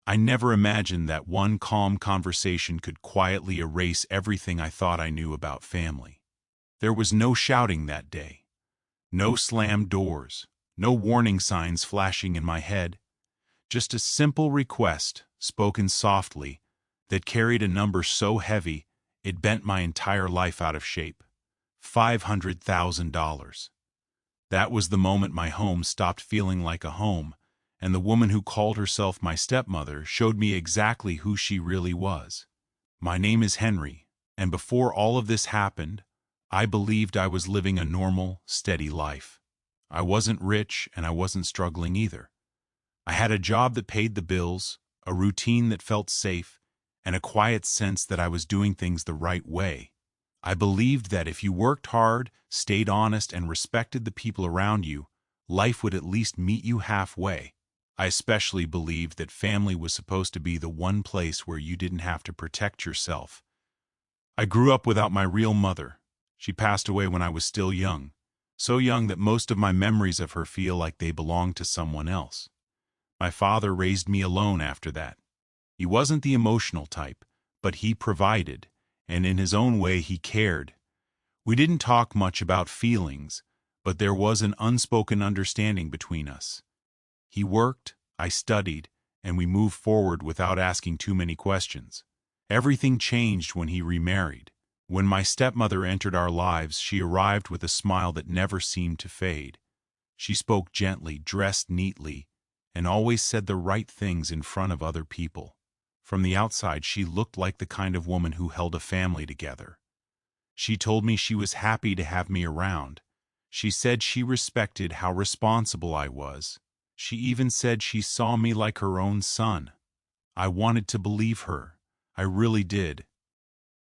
I never imagined that one calm conversation could quietly erase everything I thought I knew about family. There was no shouting that day, no slammed doors, no warning signs flashing in my head, just a simple request, spoken softly, that carried a number so heavy it bent my entire life out of shape. $500,000. That was the moment my home stopped feeling like a home, and the woman who called herself my stepmother showed me exactly who she really was. My name is Henry, and before all of this happened, I believed I was living a normal, steady life. I wasn't rich, and I wasn't struggling either. I had a job that paid the bills, a routine that felt safe, and a quiet sense that I was doing things the right way. I believed that if you worked hard, stayed honest, and respected the people around you, life would at least meet you halfway. I especially believed that family was supposed to be the one place where you didn't have to protect yourself. I grew up without my real mother. She passed away when I was still young, so young that most of my memories of her feel like they belonged to someone else. My father raised me alone after that. He wasn't the emotional type, but he provided, and in his own way he cared. We didn't talk much about feelings, but there was an unspoken understanding between us. He worked, I studied, and we moved forward without asking too many questions. Everything changed when he remarried. When my stepmother entered our lives, she arrived with a smile that never seemed to fade. She spoke gently, dressed neatly, and always said the right things in front of other people. From the outside, she looked like the kind of woman who held a family together. She told me she was happy to have me around. She said she respected how responsible I was. She even said she saw me like her own son. I wanted to believe her. I really did.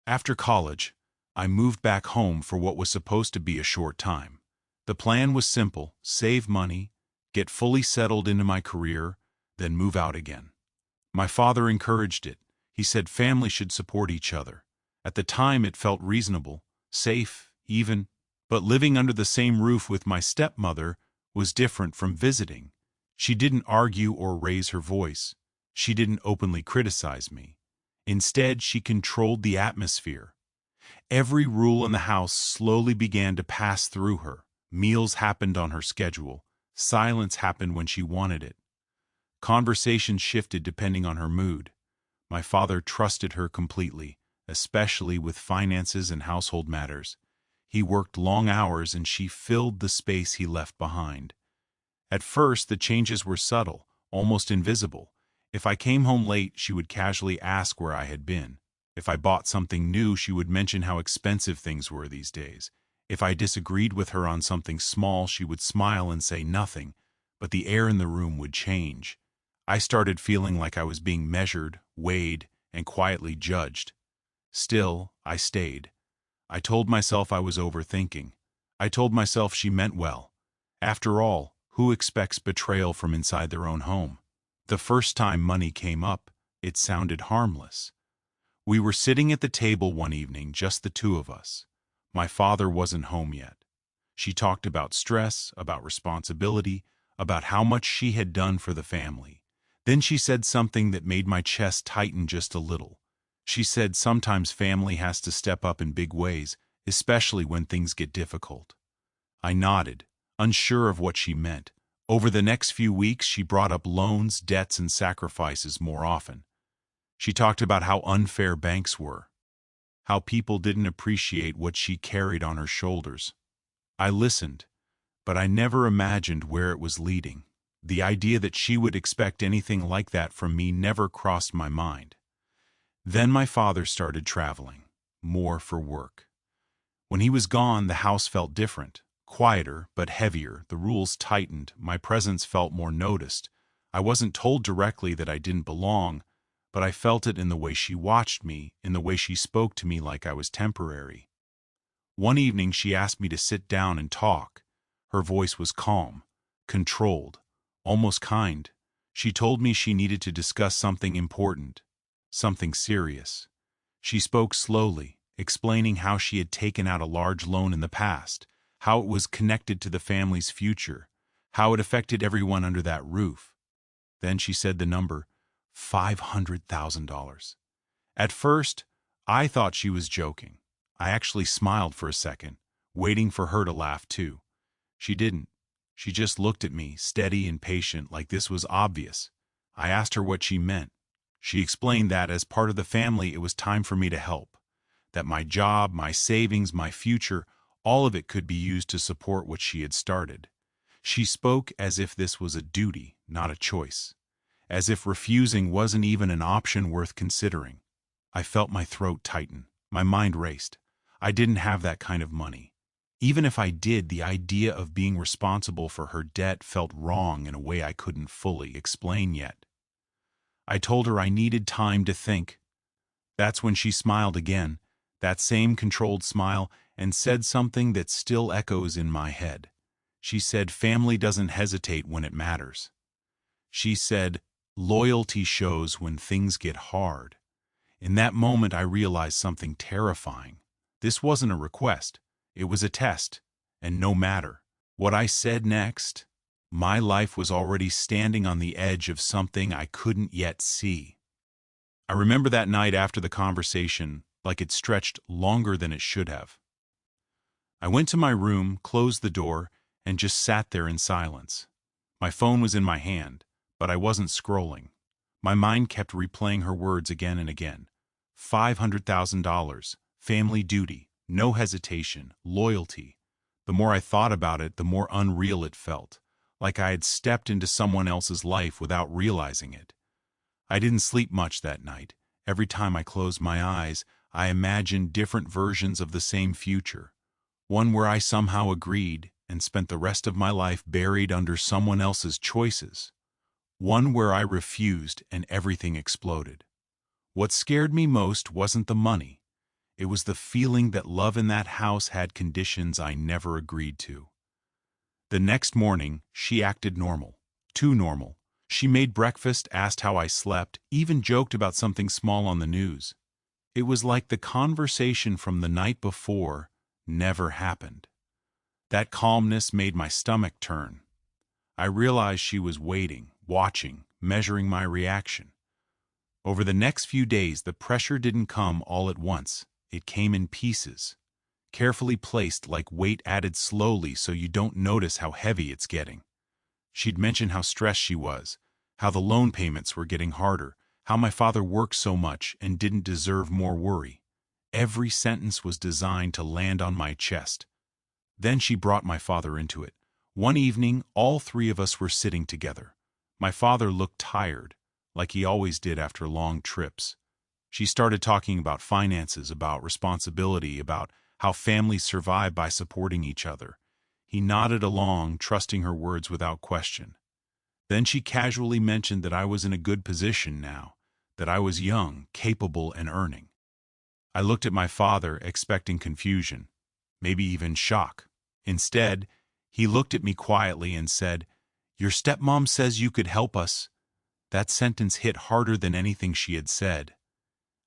After college, I moved back home for what was supposed to be a short time. The plan was simple: save money, get fully settled into my career, then move out again. My father encouraged it. He said family should support each other. At the time it felt reasonable, safe, even, but living under the same roof with my stepmother was different from visiting. She didn't argue or raise her voice. She didn't openly criticize me. Instead, she controlled the atmosphere. Every rule in the house slowly began to pass through her. Meals happened on her schedule. Silence happened when she wanted it. Conversations shifted depending on her mood. My father trusted her completely, especially with finances and household matters. He worked long hours and she filled the space he left behind. At first, the changes were subtle, almost invisible. If I came home late, she would casually ask where I had been. If I bought something new, she would mention how expensive things were these days. If I disagreed with her on something small, she would smile and say nothing, but the air in the room would change. I started feeling like I was being measured, weighed, and quietly judged. Still, I stayed. I told myself I was overthinking. I told myself she meant well. After all, who expects betrayal from inside their own home? The first time money came up, it sounded harmless. We were sitting at the table one evening, just the two of us. My father wasn't home yet. She talked about stress, about responsibility, about how much she had done for the family. Then she said something that made my chest tighten just a little. She said sometimes family has to step up in big ways, especially when things get difficult. I nodded, unsure of what she meant. Over the next few weeks, she brought up loans, debts, and sacrifices more often. She talked about how unfair banks were, how people didn't appreciate what she carried on her shoulders. I listened, but I never imagined where it was leading. The idea that she would expect anything like that from me never crossed my mind. Then my father started traveling, more for work. When he was gone, the house felt different, quieter but heavier. The rules tightened, my presence felt more noticed. I wasn't told directly that I didn't belong, but I felt it in the way she watched me, in the way she spoke to me like I was temporary. One evening she asked me to sit down and talk. Her voice was calm, controlled, almost kind. She told me she needed to discuss something important, something serious. She spoke slowly, explaining how she had taken out a large loan in the past, how it was connected to the family's future, how it affected everyone under that roof. Then she said the number, $500,000. At first, I thought she was joking. I actually smiled for a second, waiting for her to laugh too. She didn't. She just looked at me, steady and patient, like this was obvious. I asked her what she meant. She explained that as part of the family, it was time for me to help. That my job, my savings, my future, all of it could be used to support what she had started. She spoke as if this was a duty, not a choice. As if refusing wasn't even an option worth considering. I felt my throat tighten. My mind raced. I didn't have that kind of money. Even if I did, the idea of being responsible for her debt felt wrong in a way I couldn't fully explain yet. I told her I needed time to think. That's when she smiled again, that same controlled smile, and said something that still echoes in my head. She said, "Family doesn't hesitate when it matters." She said, "Loyalty shows when things get hard." In that moment, I realized something terrifying. This wasn't a request. It was a test. And no matter what I said next, my life was already standing on the edge of something I couldn't yet see. I remember that night after the conversation like it stretched longer than it should have. I went to my room, closed the door, and just sat there in silence. My phone was in my hand, but I wasn't scrolling. My mind kept replaying her words again and again. $500,000, family duty, no hesitation, loyalty. The more I thought about it, the more unreal it felt, like I had stepped into someone else's life without realizing it. I didn't sleep much that night. Every time I closed my eyes, I imagined different versions of the same future. One where I somehow agreed and spent the rest of my life buried under someone else's choices. One where I refused and everything exploded. What scared me most wasn't the money. It was the feeling that love in that house had conditions I never agreed to. The next morning, she acted normal. Too normal. She made breakfast, asked how I slept, even joked about something small on the news. It was like the conversation from the night before never happened. That calmness made my stomach turn. I realized she was waiting, watching, measuring my reaction. Over the next few days, the pressure didn't come all at once. It came in pieces, carefully placed like weight added slowly so you don't notice how heavy it's getting. She'd mention how stressed she was, how the loan payments were getting harder, how my father worked so much and didn't deserve more worry. Every sentence was designed to land on my chest. Then she brought my father into it. One evening, all three of us were sitting together. My father looked tired, like he always did after long trips. She started talking about finances, about responsibility, about how families survive by supporting each other. He nodded along, trusting her words without question. Then she casually mentioned that I was in a good position now, that I was young, capable, and earning. I looked at my father, expecting confusion, maybe even shock. Instead, he looked at me quietly and said, "Your stepmom says you could help us." That sentence hit harder than anything she had said.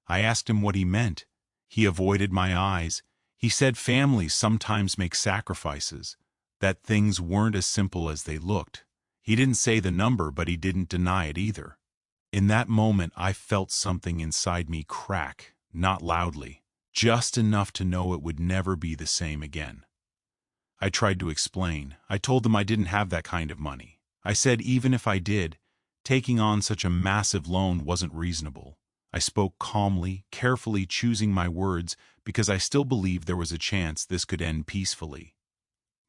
I asked him what he meant. He avoided my eyes. He said families sometimes make sacrifices, that things weren't as simple as they looked. He didn't say the number, but he didn't deny it either. In that moment, I felt something inside me crack, not loudly, just enough to know it would never be the same again. I tried to explain. I told them I didn't have that kind of money. I said even if I did, taking on such a massive loan wasn't reasonable. I spoke calmly, carefully choosing my words because I still believed there was a chance this could end peacefully.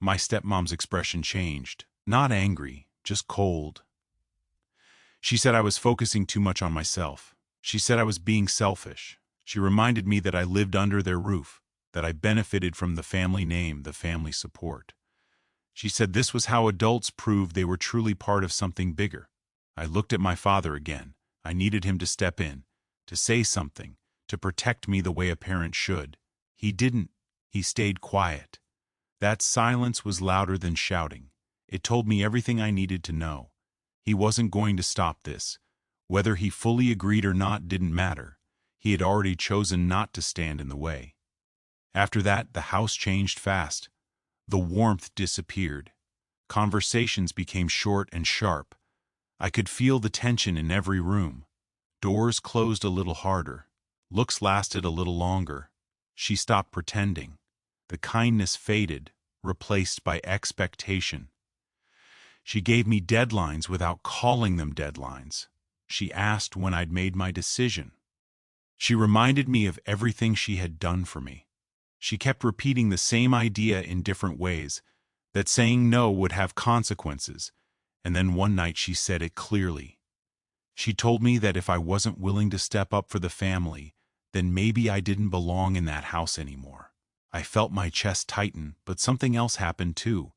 My stepmom's expression changed. Not angry, just cold. She said I was focusing too much on myself. She said I was being selfish. She reminded me that I lived under their roof, that I benefited from the family name, the family support. She said this was how adults proved they were truly part of something bigger. I looked at my father again. I needed him to step in, to say something, to protect me the way a parent should. He didn't. He stayed quiet. That silence was louder than shouting. It told me everything I needed to know. He wasn't going to stop this. Whether he fully agreed or not didn't matter. He had already chosen not to stand in the way. After that, the house changed fast. The warmth disappeared. Conversations became short and sharp. I could feel the tension in every room. Doors closed a little harder. Looks lasted a little longer. She stopped pretending. The kindness faded, replaced by expectation. She gave me deadlines without calling them deadlines. She asked when I'd made my decision. She reminded me of everything she had done for me. She kept repeating the same idea in different ways, that saying no would have consequences, and then one night she said it clearly. She told me that if I wasn't willing to step up for the family, then maybe I didn't belong in that house anymore. I felt my chest tighten, but something else happened too.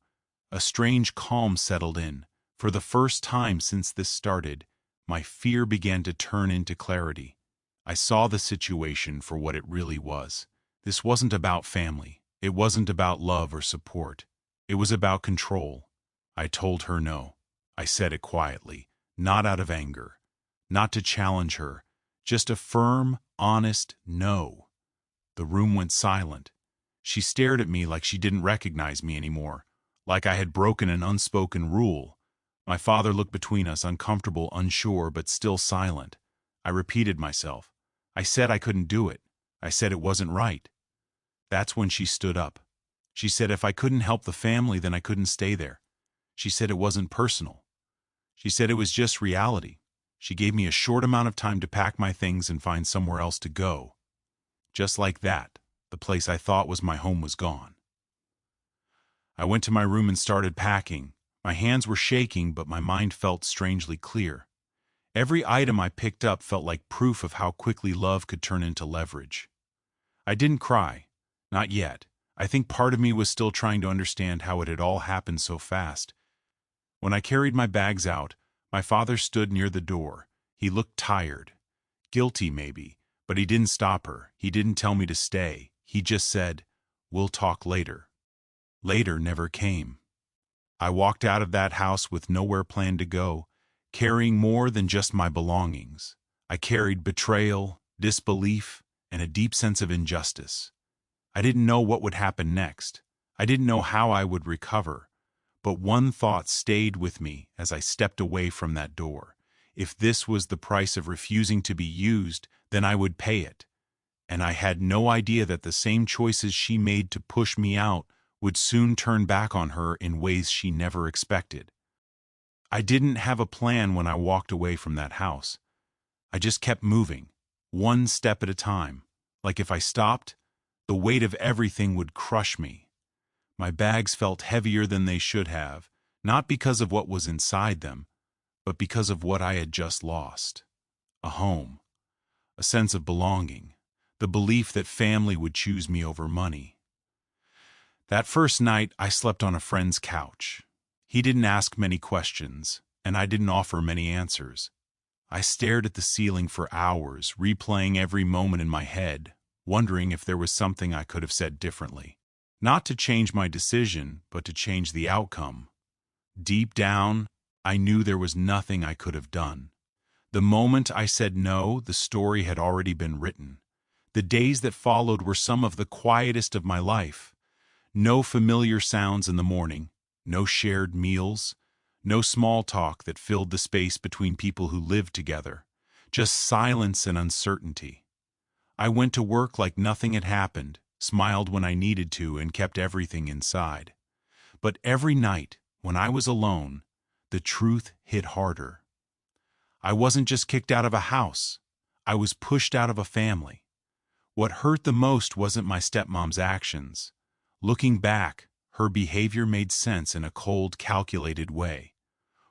A strange calm settled in. For the first time since this started, my fear began to turn into clarity. I saw the situation for what it really was. This wasn't about family. It wasn't about love or support. It was about control. I told her no. I said it quietly, not out of anger, not to challenge her, just a firm, honest no. The room went silent. She stared at me like she didn't recognize me anymore, like I had broken an unspoken rule. My father looked between us, uncomfortable, unsure, but still silent. I repeated myself. I said I couldn't do it. I said it wasn't right. That's when she stood up. She said if I couldn't help the family, then I couldn't stay there. She said it wasn't personal. She said it was just reality. She gave me a short amount of time to pack my things and find somewhere else to go. Just like that, the place I thought was my home was gone. I went to my room and started packing. My hands were shaking, but my mind felt strangely clear. Every item I picked up felt like proof of how quickly love could turn into leverage. I didn't cry. Not yet. I think part of me was still trying to understand how it had all happened so fast. When I carried my bags out, my father stood near the door. He looked tired. Guilty, maybe, but he didn't stop her. He didn't tell me to stay. He just said, "We'll talk later." Later never came. I walked out of that house with nowhere planned to go, carrying more than just my belongings. I carried betrayal, disbelief, and a deep sense of injustice. I didn't know what would happen next. I didn't know how I would recover. But one thought stayed with me as I stepped away from that door. If this was the price of refusing to be used, then I would pay it. And I had no idea that the same choices she made to push me out would soon turn back on her in ways she never expected. I didn't have a plan when I walked away from that house. I just kept moving, one step at a time. Like if I stopped, the weight of everything would crush me. My bags felt heavier than they should have, not because of what was inside them, but because of what I had just lost. A home, a sense of belonging, the belief that family would choose me over money. That first night, I slept on a friend's couch. He didn't ask many questions, and I didn't offer many answers. I stared at the ceiling for hours, replaying every moment in my head, wondering if there was something I could have said differently. Not to change my decision, but to change the outcome. Deep down, I knew there was nothing I could have done. The moment I said no, the story had already been written. The days that followed were some of the quietest of my life. No familiar sounds in the morning, no shared meals, no small talk that filled the space between people who lived together, just silence and uncertainty. I went to work like nothing had happened, smiled when I needed to, and kept everything inside. But every night, when I was alone, the truth hit harder. I wasn't just kicked out of a house. I was pushed out of a family. What hurt the most wasn't my stepmom's actions. Looking back, her behavior made sense in a cold, calculated way.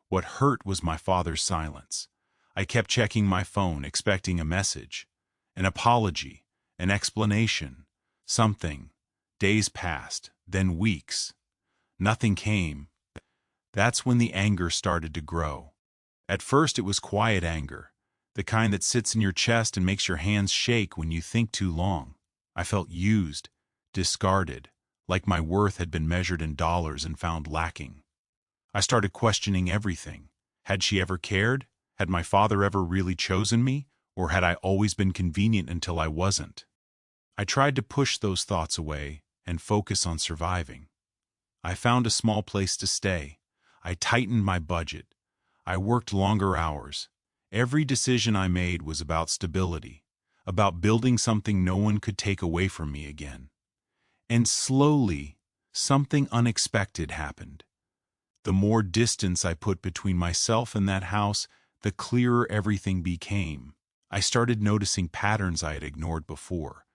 What hurt was my father's silence. I kept checking my phone, expecting a message, an apology, an explanation, something. Days passed, then weeks. Nothing came. That's when the anger started to grow. At first it was quiet anger, the kind that sits in your chest and makes your hands shake when you think too long. I felt used, discarded, like my worth had been measured in dollars and found lacking. I started questioning everything. Had she ever cared? Had my father ever really chosen me? Or had I always been convenient until I wasn't? I tried to push those thoughts away and focus on surviving. I found a small place to stay. I tightened my budget. I worked longer hours. Every decision I made was about stability, about building something no one could take away from me again. And slowly, something unexpected happened. The more distance I put between myself and that house, the clearer everything became. I started noticing patterns I had ignored before.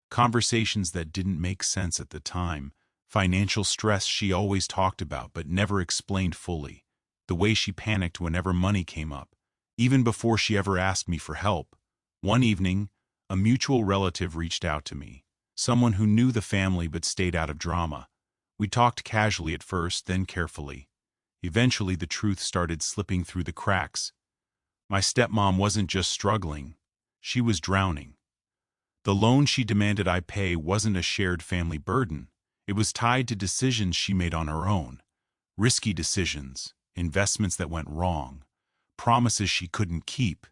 Conversations that didn't make sense at the time, financial stress she always talked about but never explained fully, the way she panicked whenever money came up, even before she ever asked me for help. One evening, a mutual relative reached out to me, someone who knew the family but stayed out of drama. We talked casually at first, then carefully. Eventually, the truth started slipping through the cracks. My stepmom wasn't just struggling, she was drowning. The loan she demanded I pay wasn't a shared family burden. It was tied to decisions she made on her own. Risky decisions, investments that went wrong, promises she couldn't keep.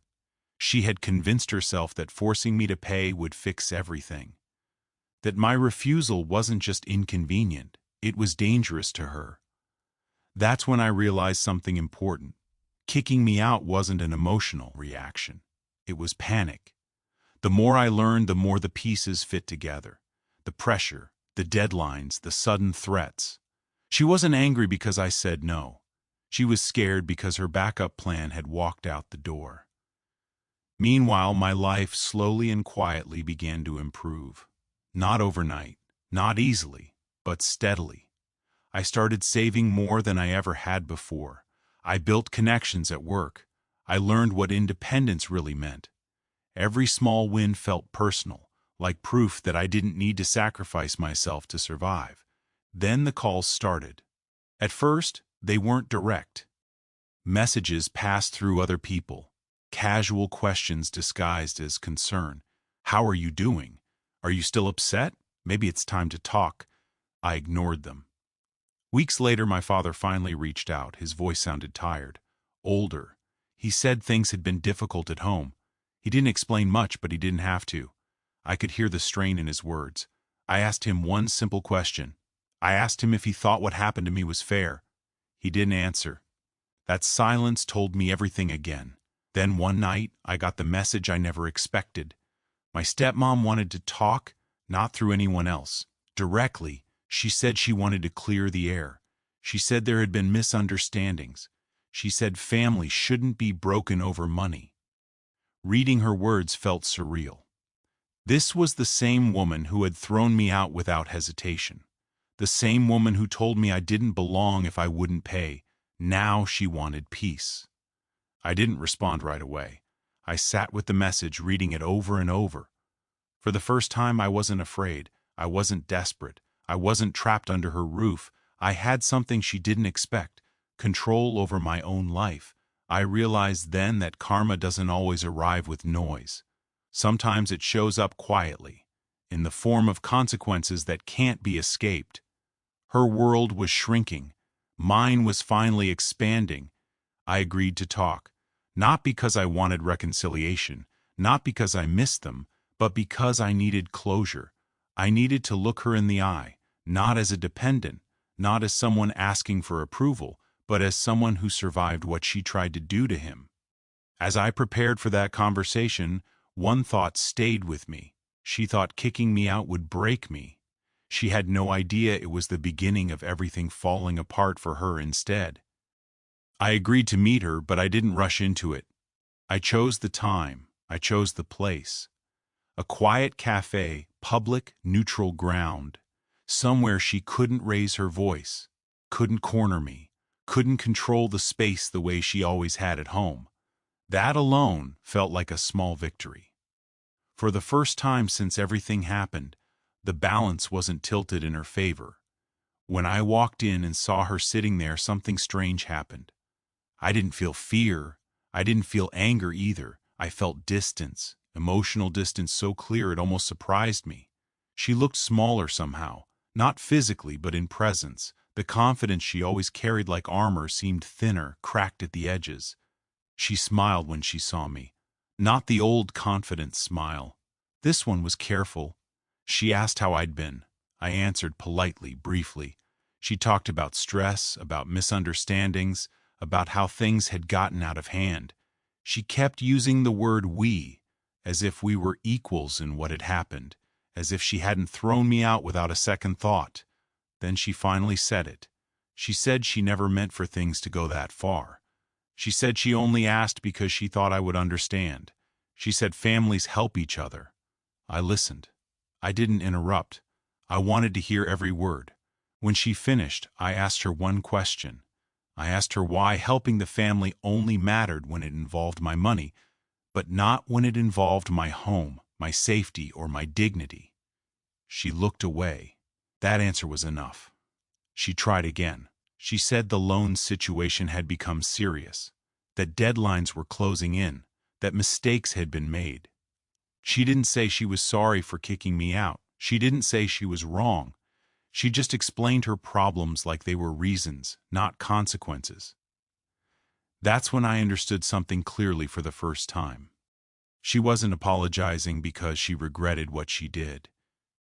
She had convinced herself that forcing me to pay would fix everything. That my refusal wasn't just inconvenient, it was dangerous to her. That's when I realized something important. Kicking me out wasn't an emotional reaction. It was panic. The more I learned, the more the pieces fit together. The pressure, the deadlines, the sudden threats. She wasn't angry because I said no. She was scared because her backup plan had walked out the door. Meanwhile, my life slowly and quietly began to improve. Not overnight, not easily, but steadily. I started saving more than I ever had before. I built connections at work. I learned what independence really meant. Every small win felt personal, like proof that I didn't need to sacrifice myself to survive. Then the calls started. At first, they weren't direct. Messages passed through other people. Casual questions disguised as concern. How are you doing? Are you still upset? Maybe it's time to talk. I ignored them. Weeks later, my father finally reached out. His voice sounded tired, older. He said things had been difficult at home. He didn't explain much, but he didn't have to. I could hear the strain in his words. I asked him one simple question. I asked him if he thought what happened to me was fair. He didn't answer. That silence told me everything again. Then one night, I got the message I never expected. My stepmom wanted to talk, not through anyone else. Directly, she said she wanted to clear the air. She said there had been misunderstandings. She said family shouldn't be broken over money. Reading her words felt surreal. This was the same woman who had thrown me out without hesitation. The same woman who told me I didn't belong if I wouldn't pay. Now she wanted peace. I didn't respond right away. I sat with the message, reading it over and over. For the first time, I wasn't afraid. I wasn't desperate. I wasn't trapped under her roof. I had something she didn't expect, control over my own life. I realized then that karma doesn't always arrive with noise. Sometimes it shows up quietly, in the form of consequences that can't be escaped. Her world was shrinking. Mine was finally expanding. I agreed to talk, not because I wanted reconciliation, not because I missed them, but because I needed closure. I needed to look her in the eye, not as a dependent, not as someone asking for approval, but as someone who survived what she tried to do to him. As I prepared for that conversation, one thought stayed with me. She thought kicking me out would break me. She had no idea it was the beginning of everything falling apart for her instead. I agreed to meet her, but I didn't rush into it. I chose the time. I chose the place. A quiet cafe, public, neutral ground. Somewhere she couldn't raise her voice, couldn't corner me, couldn't control the space the way she always had at home. That alone felt like a small victory. For the first time since everything happened, the balance wasn't tilted in her favor. When I walked in and saw her sitting there, something strange happened. I didn't feel fear. I didn't feel anger either. I felt distance, emotional distance so clear it almost surprised me. She looked smaller somehow, not physically but in presence. The confidence she always carried like armor seemed thinner, cracked at the edges. She smiled when she saw me. Not the old confident smile. This one was careful. She asked how I'd been. I answered politely, briefly. She talked about stress, about misunderstandings, about how things had gotten out of hand. She kept using the word we, as if we were equals in what had happened, as if she hadn't thrown me out without a second thought. Then she finally said it. She said she never meant for things to go that far. She said she only asked because she thought I would understand. She said families help each other. I listened. I didn't interrupt. I wanted to hear every word. When she finished, I asked her one question. I asked her why helping the family only mattered when it involved my money, but not when it involved my home, my safety, or my dignity. She looked away. That answer was enough. She tried again. She said the loan situation had become serious, that deadlines were closing in, that mistakes had been made. She didn't say she was sorry for kicking me out. She didn't say she was wrong. She just explained her problems like they were reasons, not consequences. That's when I understood something clearly for the first time. She wasn't apologizing because she regretted what she did.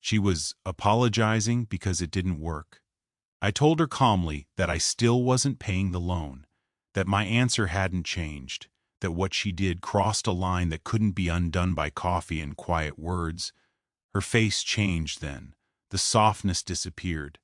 She was apologizing because it didn't work. I told her calmly that I still wasn't paying the loan, that my answer hadn't changed, that what she did crossed a line that couldn't be undone by coffee and quiet words. Her face changed then. The softness disappeared.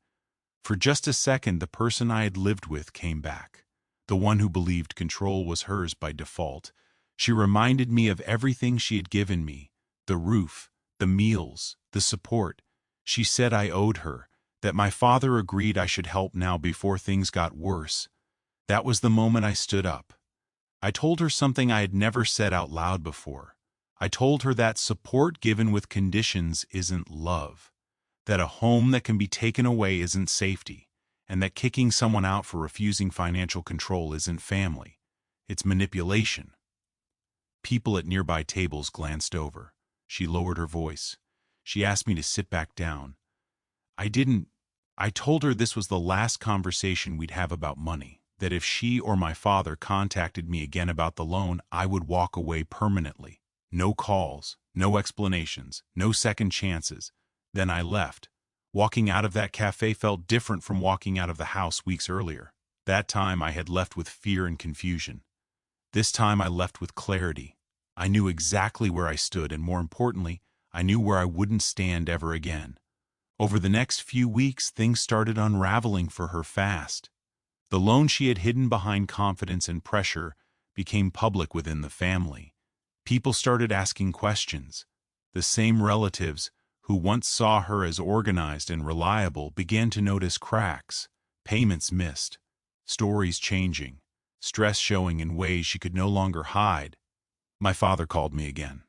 For just a second, the person I had lived with came back, the one who believed control was hers by default. She reminded me of everything she had given me, the roof, the meals, the support. She said I owed her, that my father agreed I should help now before things got worse. That was the moment I stood up. I told her something I had never said out loud before. I told her that support given with conditions isn't love, that a home that can be taken away isn't safety, and that kicking someone out for refusing financial control isn't family. It's manipulation. People at nearby tables glanced over. She lowered her voice. She asked me to sit back down. I told her this was the last conversation we'd have about money, that if she or my father contacted me again about the loan, I would walk away permanently. No calls, no explanations, no second chances. Then I left. Walking out of that cafe felt different from walking out of the house weeks earlier. That time I had left with fear and confusion. This time I left with clarity. I knew exactly where I stood, and more importantly, I knew where I wouldn't stand ever again. Over the next few weeks, things started unraveling for her fast. The loan she had hidden behind confidence and pressure became public within the family. People started asking questions. The same relatives who once saw her as organized and reliable began to notice cracks, payments missed, stories changing, stress showing in ways she could no longer hide. My father called me again.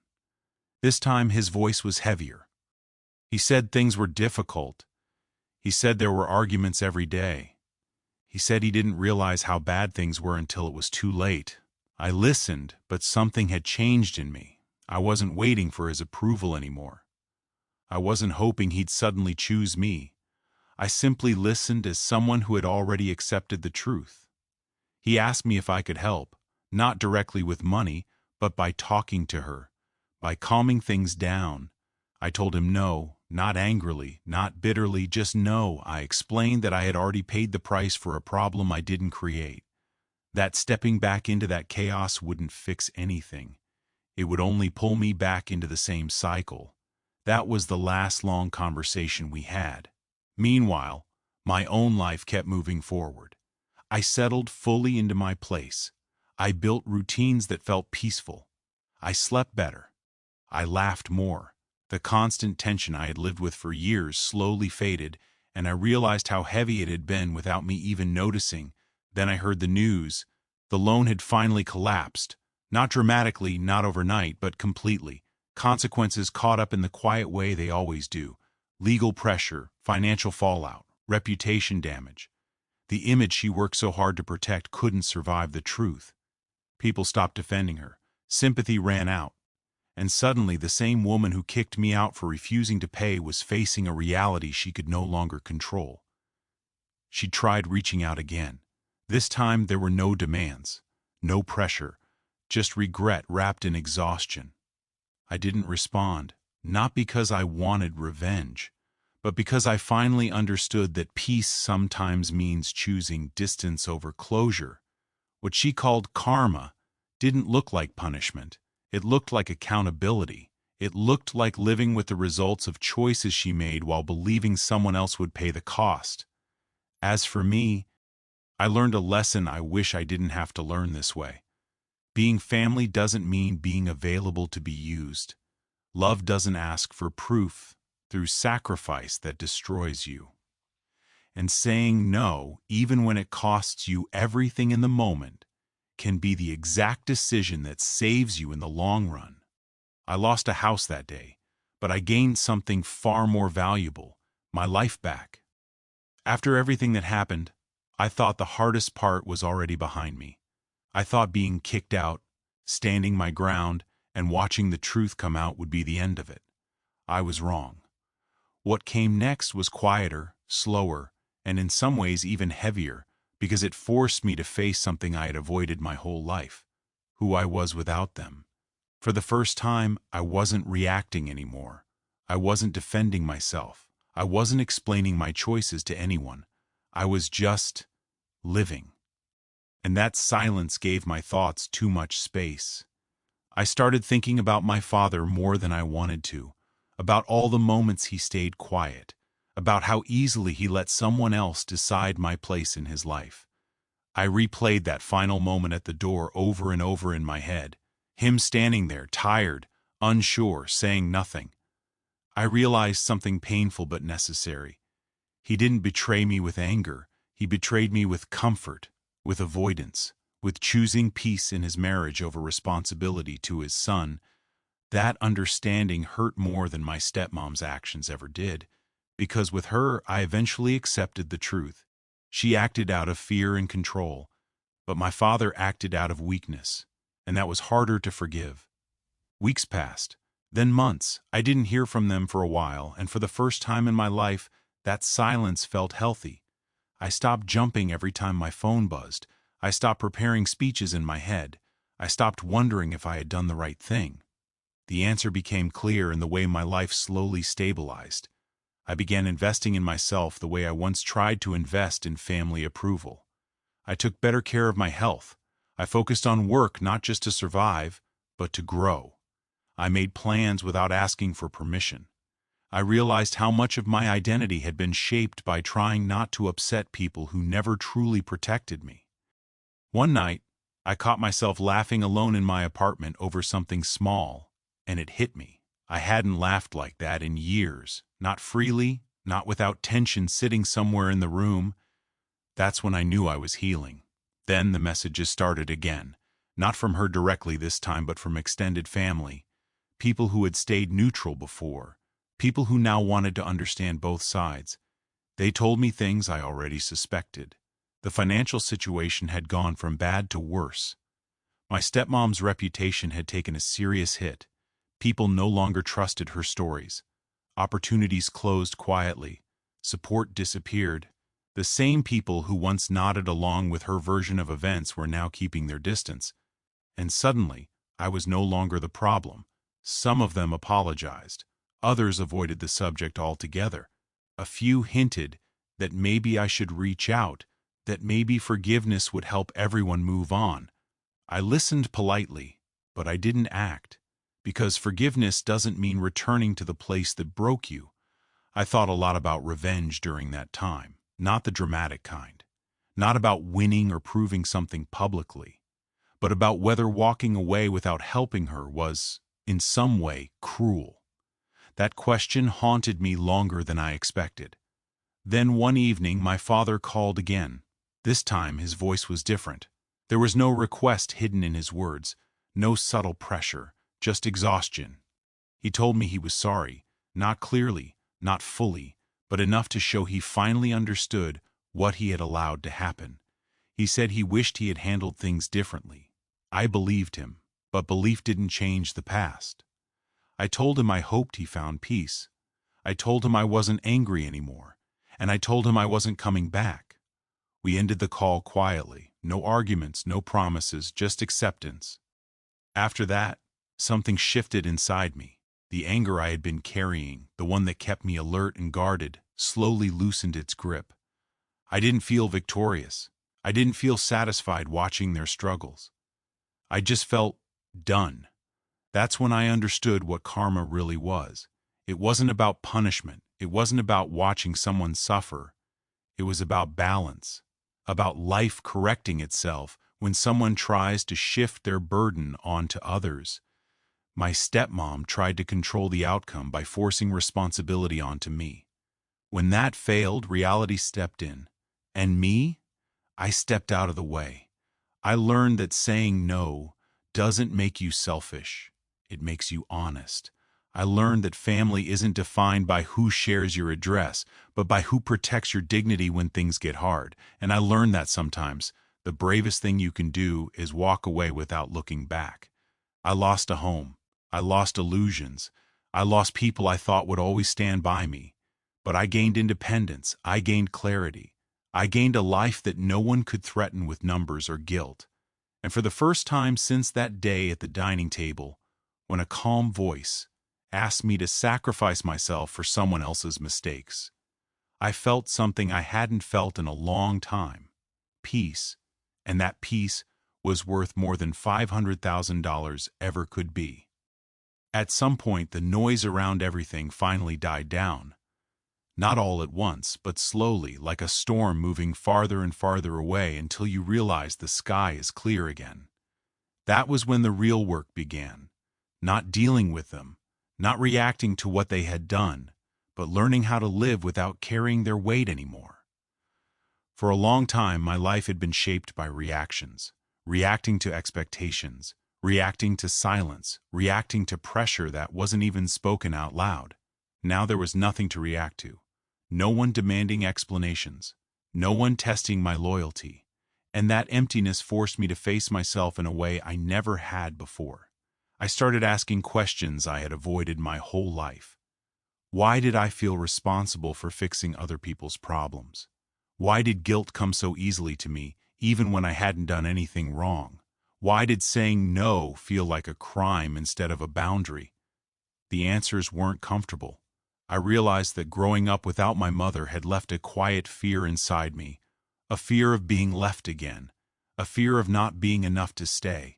This time his voice was heavier. He said things were difficult. He said there were arguments every day. He said he didn't realize how bad things were until it was too late. I listened, but something had changed in me. I wasn't waiting for his approval anymore. I wasn't hoping he'd suddenly choose me. I simply listened as someone who had already accepted the truth. He asked me if I could help, not directly with money, but by talking to her, by calming things down. I told him no, not angrily, not bitterly, just no. I explained that I had already paid the price for a problem I didn't create, that stepping back into that chaos wouldn't fix anything. It would only pull me back into the same cycle. That was the last long conversation we had. Meanwhile, my own life kept moving forward. I settled fully into my place. I built routines that felt peaceful. I slept better. I laughed more. The constant tension I had lived with for years slowly faded, and I realized how heavy it had been without me even noticing. Then I heard the news. The loan had finally collapsed. Not dramatically, not overnight, but completely. Consequences caught up in the quiet way they always do. Legal pressure, financial fallout, reputation damage. The image she worked so hard to protect couldn't survive the truth. People stopped defending her. Sympathy ran out. And suddenly the same woman who kicked me out for refusing to pay was facing a reality she could no longer control. She tried reaching out again. This time there were no demands, no pressure, just regret wrapped in exhaustion. I didn't respond, not because I wanted revenge, but because I finally understood that peace sometimes means choosing distance over closure. What she called karma didn't look like punishment. It looked like accountability. It looked like living with the results of choices she made while believing someone else would pay the cost. As for me, I learned a lesson I wish I didn't have to learn this way. Being family doesn't mean being available to be used. Love doesn't ask for proof through sacrifice that destroys you. And saying no, even when it costs you everything in the moment, can be the exact decision that saves you in the long run. I lost a house that day, but I gained something far more valuable, my life back. After everything that happened, I thought the hardest part was already behind me. I thought being kicked out, standing my ground, and watching the truth come out would be the end of it. I was wrong. What came next was quieter, slower, and in some ways even heavier, because it forced me to face something I had avoided my whole life, who I was without them. For the first time, I wasn't reacting anymore. I wasn't defending myself. I wasn't explaining my choices to anyone. I was just living. And that silence gave my thoughts too much space. I started thinking about my father more than I wanted to, about all the moments he stayed quiet, about how easily he let someone else decide my place in his life. I replayed that final moment at the door over and over in my head, him standing there, tired, unsure, saying nothing. I realized something painful but necessary. He didn't betray me with anger. He betrayed me with comfort, with avoidance, with choosing peace in his marriage over responsibility to his son. That understanding hurt more than my stepmom's actions ever did, because with her I eventually accepted the truth. She acted out of fear and control, but my father acted out of weakness, and that was harder to forgive. Weeks passed, then months. I didn't hear from them for a while, and for the first time in my life, that silence felt healthy. I stopped jumping every time my phone buzzed. I stopped preparing speeches in my head. I stopped wondering if I had done the right thing. The answer became clear in the way my life slowly stabilized. I began investing in myself the way I once tried to invest in family approval. I took better care of my health. I focused on work not just to survive, but to grow. I made plans without asking for permission. I realized how much of my identity had been shaped by trying not to upset people who never truly protected me. One night, I caught myself laughing alone in my apartment over something small, and it hit me. I hadn't laughed like that in years, not freely, not without tension sitting somewhere in the room. That's when I knew I was healing. Then the messages started again, not from her directly this time, but from extended family, people who had stayed neutral before, people who now wanted to understand both sides. They told me things I already suspected. The financial situation had gone from bad to worse. My stepmom's reputation had taken a serious hit. People no longer trusted her stories. Opportunities closed quietly. Support disappeared. The same people who once nodded along with her version of events were now keeping their distance. And suddenly, I was no longer the problem. Some of them apologized. Others avoided the subject altogether. A few hinted that maybe I should reach out, that maybe forgiveness would help everyone move on. I listened politely, but I didn't act, because forgiveness doesn't mean returning to the place that broke you. I thought a lot about revenge during that time, not the dramatic kind, not about winning or proving something publicly, but about whether walking away without helping her was, in some way, cruel. That question haunted me longer than I expected. Then one evening my father called again. This time his voice was different. There was no request hidden in his words, no subtle pressure, just exhaustion. He told me he was sorry, not clearly, not fully, but enough to show he finally understood what he had allowed to happen. He said he wished he had handled things differently. I believed him, but belief didn't change the past. I told him I hoped he found peace. I told him I wasn't angry anymore, and I told him I wasn't coming back. We ended the call quietly, no arguments, no promises, just acceptance. After that, something shifted inside me. The anger I had been carrying, the one that kept me alert and guarded, slowly loosened its grip. I didn't feel victorious. I didn't feel satisfied watching their struggles. I just felt done. That's when I understood what karma really was. It wasn't about punishment. It wasn't about watching someone suffer. It was about balance, about life correcting itself when someone tries to shift their burden onto others. My stepmom tried to control the outcome by forcing responsibility onto me. When that failed, reality stepped in. And me? I stepped out of the way. I learned that saying no doesn't make you selfish. It makes you honest. I learned that family isn't defined by who shares your address, but by who protects your dignity when things get hard. And I learned that sometimes the bravest thing you can do is walk away without looking back. I lost a home. I lost illusions. I lost people I thought would always stand by me. But I gained independence. I gained clarity. I gained a life that no one could threaten with numbers or guilt. And for the first time since that day at the dining table, when a calm voice asked me to sacrifice myself for someone else's mistakes, I felt something I hadn't felt in a long time. Peace. And that peace was worth more than $500,000 ever could be. At some point, the noise around everything finally died down. Not all at once, but slowly, like a storm moving farther and farther away until you realize the sky is clear again. That was when the real work began. Not dealing with them, not reacting to what they had done, but learning how to live without carrying their weight anymore. For a long time, my life had been shaped by reactions, reacting to expectations, reacting to silence, reacting to pressure that wasn't even spoken out loud. Now there was nothing to react to. No one demanding explanations, no one testing my loyalty, and that emptiness forced me to face myself in a way I never had before. I started asking questions I had avoided my whole life. Why did I feel responsible for fixing other people's problems? Why did guilt come so easily to me, even when I hadn't done anything wrong? Why did saying no feel like a crime instead of a boundary? The answers weren't comfortable. I realized that growing up without my mother had left a quiet fear inside me, a fear of being left again, a fear of not being enough to stay.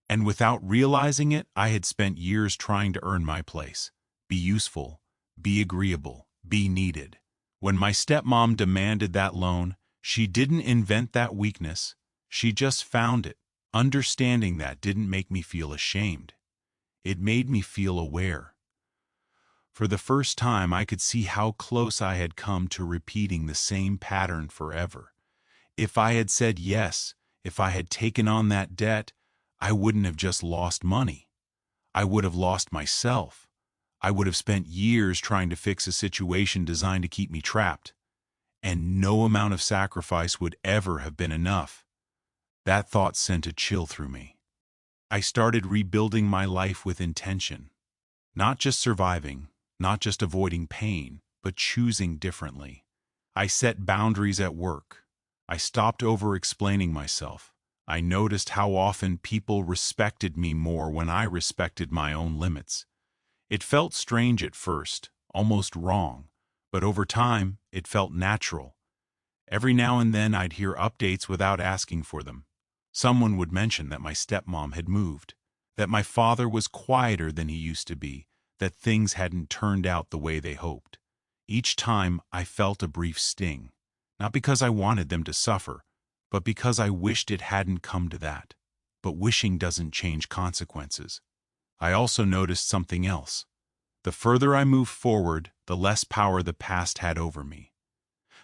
And without realizing it, I had spent years trying to earn my place, be useful, be agreeable, be needed. When my stepmom demanded that loan, she didn't invent that weakness, she just found it. Understanding that didn't make me feel ashamed. It made me feel aware. For the first time, I could see how close I had come to repeating the same pattern forever. If I had said yes, if I had taken on that debt, I wouldn't have just lost money. I would have lost myself. I would have spent years trying to fix a situation designed to keep me trapped. And no amount of sacrifice would ever have been enough. That thought sent a chill through me. I started rebuilding my life with intention. Not just surviving, not just avoiding pain, but choosing differently. I set boundaries at work. I stopped over-explaining myself. I noticed how often people respected me more when I respected my own limits. It felt strange at first, almost wrong, but over time, it felt natural. Every now and then I'd hear updates without asking for them. Someone would mention that my stepmom had moved, that my father was quieter than he used to be, that things hadn't turned out the way they hoped. Each time I felt a brief sting, not because I wanted them to suffer, but because I wished it hadn't come to that. But wishing doesn't change consequences. I also noticed something else. The further I moved forward, the less power the past had over me.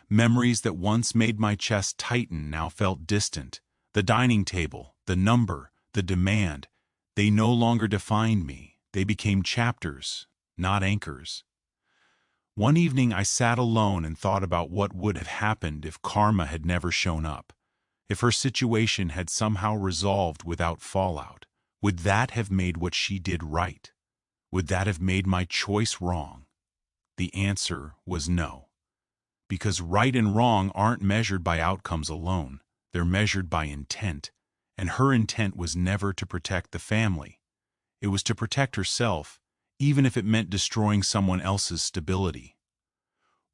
Memories that once made my chest tighten now felt distant. The dining table, the number, the demand, they no longer defined me. They became chapters, not anchors. One evening I sat alone and thought about what would have happened if karma had never shown up. If her situation had somehow resolved without fallout. Would that have made what she did right? Would that have made my choice wrong? The answer was no. Because right and wrong aren't measured by outcomes alone. They're measured by intent. And her intent was never to protect the family. It was to protect herself, even if it meant destroying someone else's stability.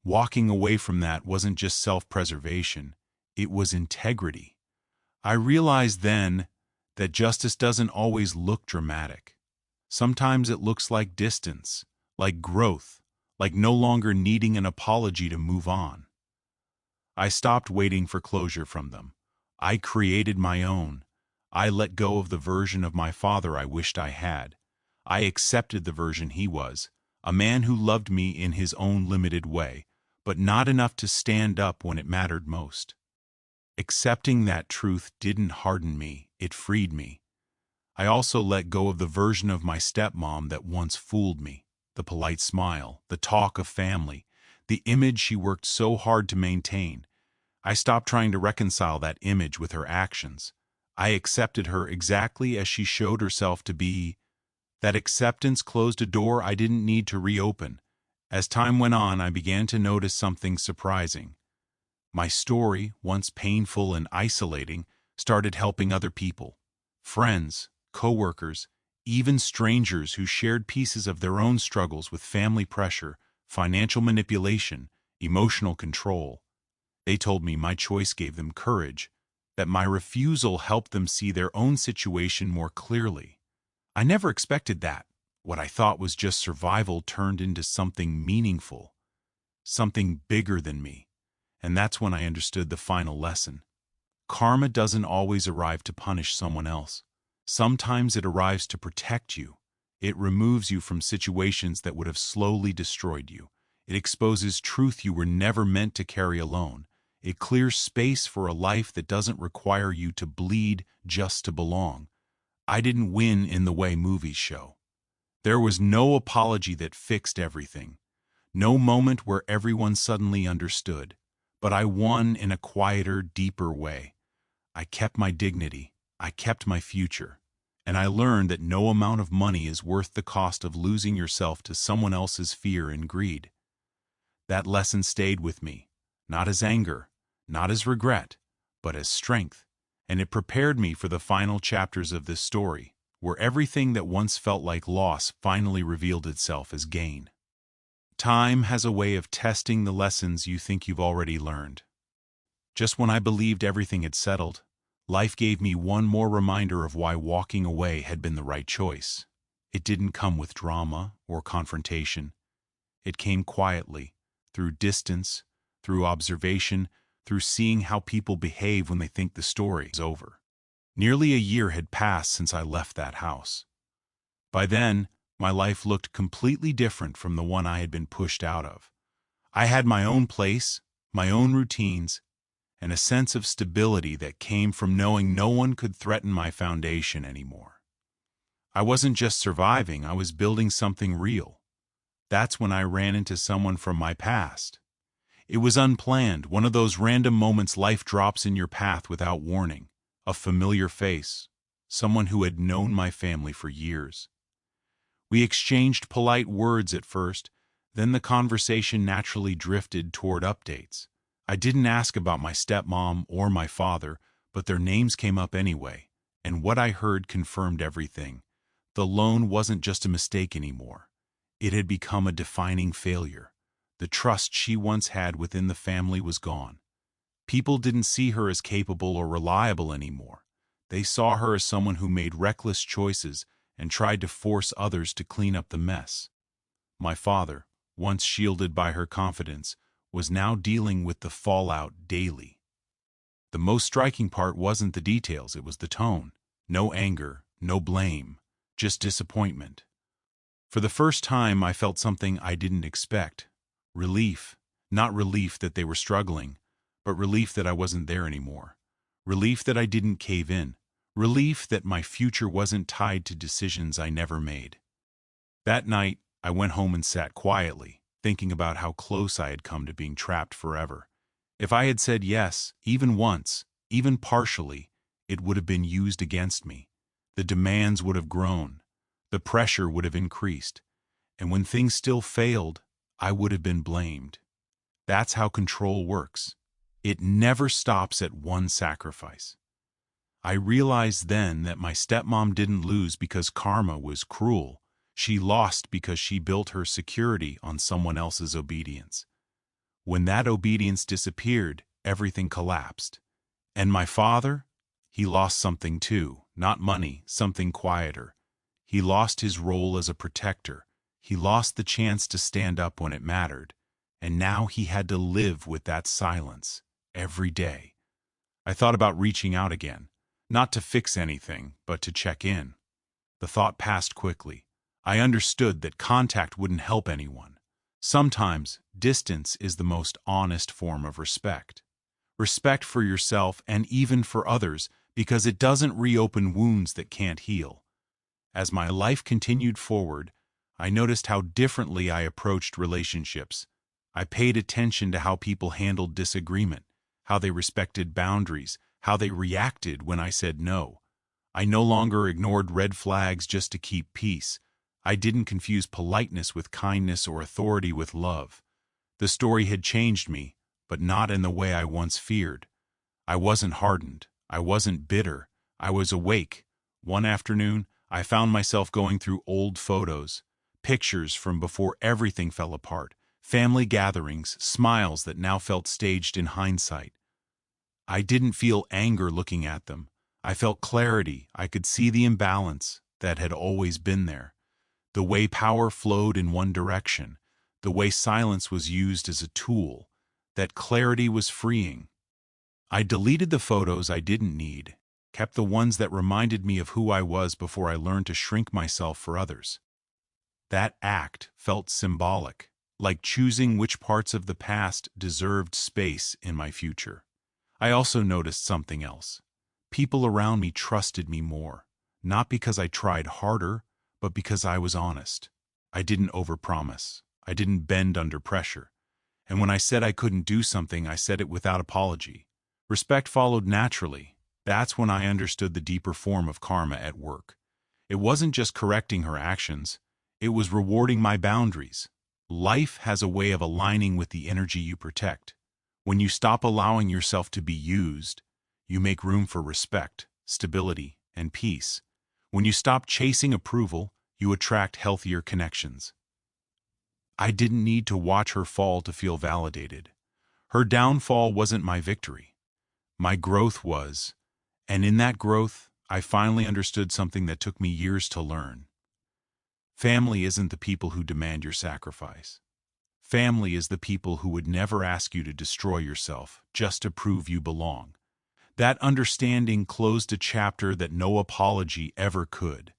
Walking away from that wasn't just self-preservation, it was integrity. I realized then that justice doesn't always look dramatic. Sometimes it looks like distance, like growth, like no longer needing an apology to move on. I stopped waiting for closure from them. I created my own. I let go of the version of my father I wished I had. I accepted the version he was, a man who loved me in his own limited way, but not enough to stand up when it mattered most. Accepting that truth didn't harden me, it freed me. I also let go of the version of my stepmom that once fooled me. The polite smile, the talk of family, the image she worked so hard to maintain. I stopped trying to reconcile that image with her actions. I accepted her exactly as she showed herself to be. That acceptance closed a door I didn't need to reopen. As time went on, I began to notice something surprising. My story, once painful and isolating, started helping other people. Friends, coworkers, even strangers who shared pieces of their own struggles with family pressure, financial manipulation, emotional control. They told me my choice gave them courage, that my refusal helped them see their own situation more clearly. I never expected that. What I thought was just survival turned into something meaningful, something bigger than me. And that's when I understood the final lesson. Karma doesn't always arrive to punish someone else. Sometimes it arrives to protect you. It removes you from situations that would have slowly destroyed you. It exposes truth you were never meant to carry alone. It clears space for a life that doesn't require you to bleed just to belong. I didn't win in the way movies show. There was no apology that fixed everything. No moment where everyone suddenly understood. But I won in a quieter, deeper way. I kept my dignity. I kept my future. And I learned that no amount of money is worth the cost of losing yourself to someone else's fear and greed. That lesson stayed with me, not as anger, not as regret, but as strength. And it prepared me for the final chapters of this story, where everything that once felt like loss finally revealed itself as gain. Time has a way of testing the lessons you think you've already learned. Just when I believed everything had settled, life gave me one more reminder of why walking away had been the right choice. It didn't come with drama or confrontation. It came quietly, through distance, through observation, through seeing how people behave when they think the story is over. Nearly a year had passed since I left that house. By then, my life looked completely different from the one I had been pushed out of. I had my own place, my own routines, and a sense of stability that came from knowing no one could threaten my foundation anymore. I wasn't just surviving, I was building something real. That's when I ran into someone from my past. It was unplanned, one of those random moments life drops in your path without warning. A familiar face, someone who had known my family for years. We exchanged polite words at first, then the conversation naturally drifted toward updates. I didn't ask about my stepmom or my father, but their names came up anyway, and what I heard confirmed everything. The loan wasn't just a mistake anymore. It had become a defining failure. The trust she once had within the family was gone. People didn't see her as capable or reliable anymore. They saw her as someone who made reckless choices and tried to force others to clean up the mess. My father, once shielded by her confidence, was now dealing with the fallout daily. The most striking part wasn't the details, it was the tone. No anger, no blame, just disappointment. For the first time, I felt something I didn't expect. Relief. Not relief that they were struggling, but relief that I wasn't there anymore. Relief that I didn't cave in. Relief that my future wasn't tied to decisions I never made. That night, I went home and sat quietly, thinking about how close I had come to being trapped forever. If I had said yes, even once, even partially, it would have been used against me. The demands would have grown. The pressure would have increased. And when things still failed, I would have been blamed. That's how control works. It never stops at one sacrifice. I realized then that my stepmom didn't lose because karma was cruel. She lost because she built her security on someone else's obedience. When that obedience disappeared, everything collapsed. And my father? He lost something too, not money, something quieter. He lost his role as a protector. He lost the chance to stand up when it mattered. And now he had to live with that silence every day. I thought about reaching out again, not to fix anything, but to check in. The thought passed quickly. I understood that contact wouldn't help anyone. Sometimes, distance is the most honest form of respect. Respect for yourself and even for others, because it doesn't reopen wounds that can't heal. As my life continued forward, I noticed how differently I approached relationships. I paid attention to how people handled disagreement, how they respected boundaries, how they reacted when I said no. I no longer ignored red flags just to keep peace. I didn't confuse politeness with kindness or authority with love. The story had changed me, but not in the way I once feared. I wasn't hardened. I wasn't bitter. I was awake. One afternoon, I found myself going through old photos, pictures from before everything fell apart, family gatherings, smiles that now felt staged in hindsight. I didn't feel anger looking at them. I felt clarity. I could see the imbalance that had always been there. The way power flowed in one direction, the way silence was used as a tool, that clarity was freeing. I deleted the photos I didn't need, kept the ones that reminded me of who I was before I learned to shrink myself for others. That act felt symbolic, like choosing which parts of the past deserved space in my future. I also noticed something else. People around me trusted me more, not because I tried harder, but because I was honest. I didn't overpromise. I didn't bend under pressure. And when I said I couldn't do something, I said it without apology. Respect followed naturally. That's when I understood the deeper form of karma at work. It wasn't just correcting her actions. It was rewarding my boundaries. Life has a way of aligning with the energy you protect. When you stop allowing yourself to be used, you make room for respect, stability, and peace. When you stop chasing approval, you attract healthier connections. I didn't need to watch her fall to feel validated. Her downfall wasn't my victory. My growth was, and in that growth, I finally understood something that took me years to learn. Family isn't the people who demand your sacrifice. Family is the people who would never ask you to destroy yourself just to prove you belong. That understanding closed a chapter that no apology ever could.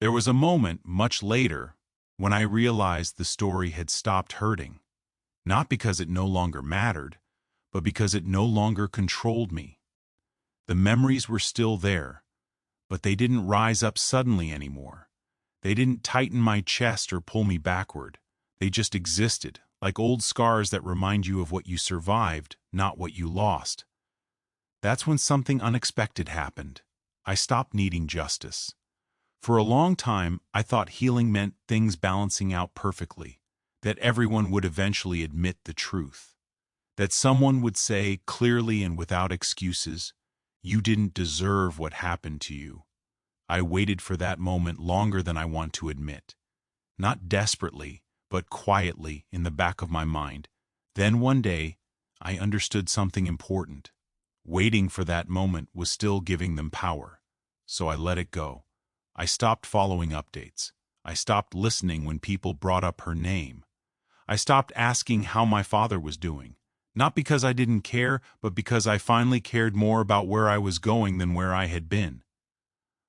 There was a moment, much later, when I realized the story had stopped hurting. Not because it no longer mattered, but because it no longer controlled me. The memories were still there, but they didn't rise up suddenly anymore. They didn't tighten my chest or pull me backward. They just existed, like old scars that remind you of what you survived, not what you lost. That's when something unexpected happened. I stopped needing justice. For a long time, I thought healing meant things balancing out perfectly, that everyone would eventually admit the truth, that someone would say clearly and without excuses, "You didn't deserve what happened to you." I waited for that moment longer than I want to admit. Not desperately, but quietly in the back of my mind. Then one day, I understood something important. Waiting for that moment was still giving them power. So I let it go. I stopped following updates. I stopped listening when people brought up her name. I stopped asking how my father was doing. Not because I didn't care, but because I finally cared more about where I was going than where I had been.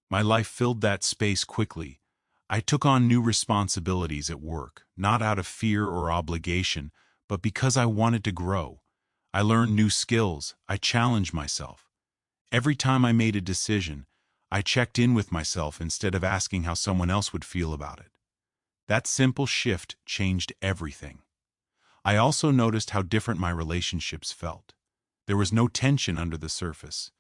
My life filled that space quickly. I took on new responsibilities at work, not out of fear or obligation, but because I wanted to grow. I learned new skills. I challenged myself. Every time I made a decision, I checked in with myself instead of asking how someone else would feel about it. That simple shift changed everything. I also noticed how different my relationships felt. There was no tension under the surface,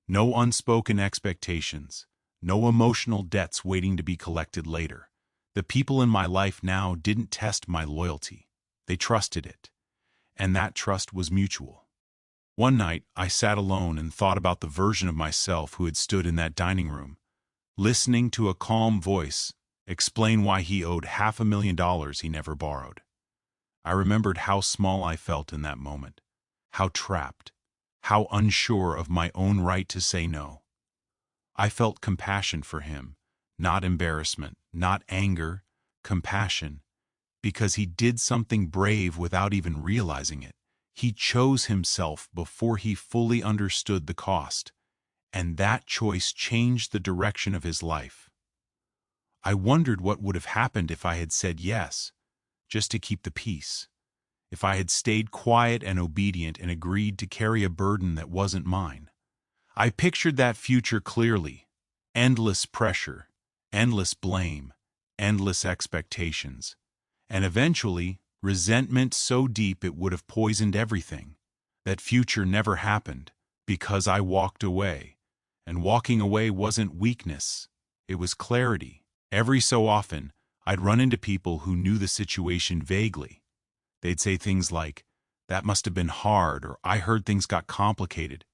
no unspoken expectations, no emotional debts waiting to be collected later. The people in my life now didn't test my loyalty. They trusted it. And that trust was mutual. One night, I sat alone and thought about the version of myself who had stood in that dining room, listening to a calm voice explain why he owed $500,000 he never borrowed. I remembered how small I felt in that moment, how trapped, how unsure of my own right to say no. I felt compassion for him, not embarrassment, not anger, compassion, because he did something brave without even realizing it. He chose himself before he fully understood the cost, and that choice changed the direction of his life. I wondered what would have happened if I had said yes, just to keep the peace. If I had stayed quiet and obedient and agreed to carry a burden that wasn't mine. I pictured that future clearly. Endless pressure, endless blame, endless expectations, and eventually resentment so deep it would have poisoned everything. That future never happened because I walked away. And walking away wasn't weakness, it was clarity. Every so often, I'd run into people who knew the situation vaguely. They'd say things like, "That must have been hard," or "I heard things got complicated."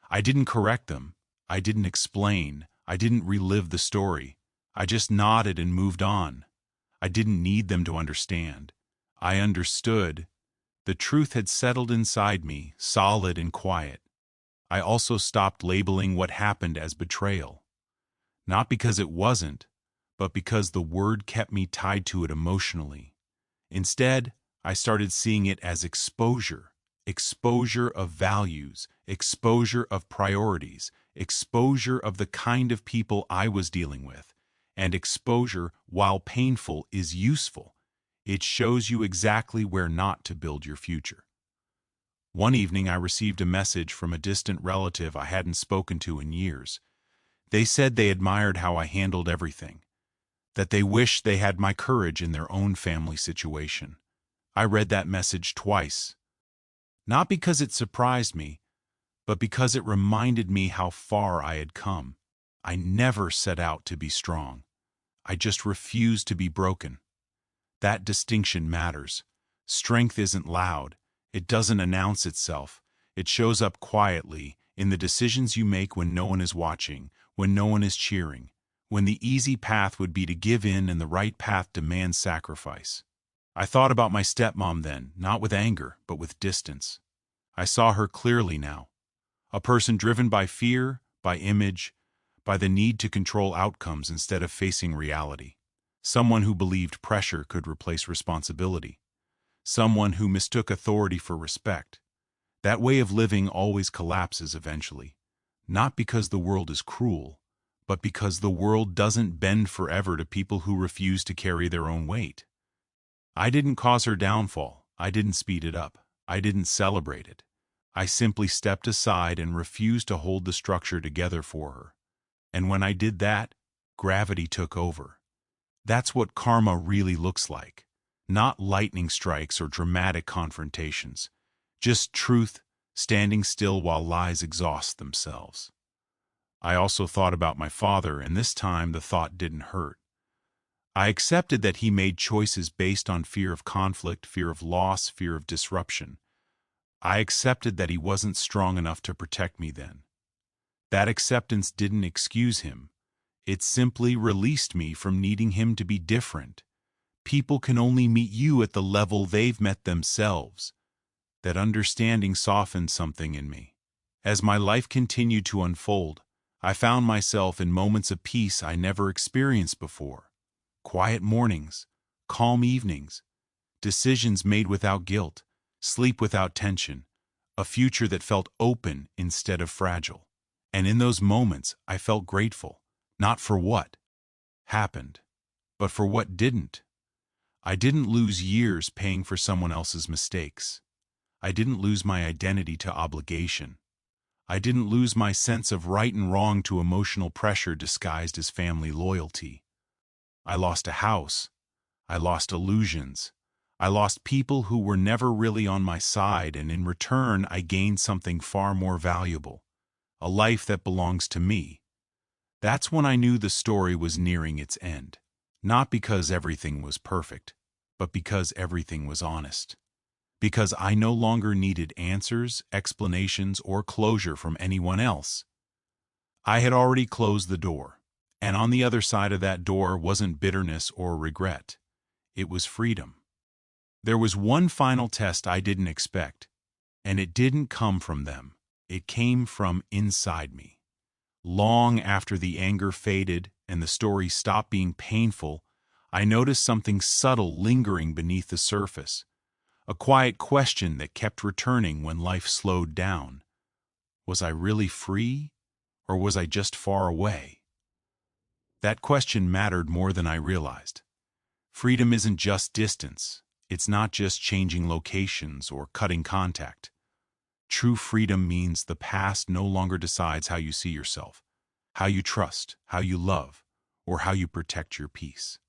I didn't correct them. I didn't explain. I didn't relive the story. I just nodded and moved on. I didn't need them to understand. I understood. The truth had settled inside me, solid and quiet. I also stopped labeling what happened as betrayal. Not because it wasn't, but because the word kept me tied to it emotionally. Instead, I started seeing it as exposure. Exposure of values, exposure of priorities, exposure of the kind of people I was dealing with. And exposure, while painful, is useful. It shows you exactly where not to build your future. One evening I received a message from a distant relative I hadn't spoken to in years. They said they admired how I handled everything, that they wished they had my courage in their own family situation. I read that message twice. Not because it surprised me, but because it reminded me how far I had come. I never set out to be strong. I just refused to be broken. That distinction matters. Strength isn't loud. It doesn't announce itself. It shows up quietly in the decisions you make when no one is watching, when no one is cheering, when the easy path would be to give in and the right path demands sacrifice. I thought about my stepmom then, not with anger, but with distance. I saw her clearly now. A person driven by fear, by image, by the need to control outcomes instead of facing reality. Someone who believed pressure could replace responsibility. Someone who mistook authority for respect. That way of living always collapses eventually. Not because the world is cruel, but because the world doesn't bend forever to people who refuse to carry their own weight. I didn't cause her downfall. I didn't speed it up. I didn't celebrate it. I simply stepped aside and refused to hold the structure together for her. And when I did that, gravity took over. That's what karma really looks like. Not lightning strikes or dramatic confrontations. Just truth standing still while lies exhaust themselves. I also thought about my father, and this time the thought didn't hurt. I accepted that he made choices based on fear of conflict, fear of loss, fear of disruption. I accepted that he wasn't strong enough to protect me then. That acceptance didn't excuse him. It simply released me from needing him to be different. People can only meet you at the level they've met themselves. That understanding softened something in me. As my life continued to unfold, I found myself in moments of peace I never experienced before. Quiet mornings, calm evenings, decisions made without guilt, sleep without tension, a future that felt open instead of fragile. And in those moments, I felt grateful, not for what happened, but for what didn't. I didn't lose years paying for someone else's mistakes. I didn't lose my identity to obligation. I didn't lose my sense of right and wrong to emotional pressure disguised as family loyalty. I lost a house. I lost illusions. I lost people who were never really on my side, and in return I gained something far more valuable, a life that belongs to me. That's when I knew the story was nearing its end. Not because everything was perfect, but because everything was honest. Because I no longer needed answers, explanations, or closure from anyone else. I had already closed the door, and on the other side of that door wasn't bitterness or regret. It was freedom. There was one final test I didn't expect, and it didn't come from them. It came from inside me. Long after the anger faded and the story stopped being painful, I noticed something subtle lingering beneath the surface. A quiet question that kept returning when life slowed down. Was I really free, or was I just far away? That question mattered more than I realized. Freedom isn't just distance. It's not just changing locations or cutting contact. True freedom means the past no longer decides how you see yourself, how you trust, how you love, or how you protect your peace.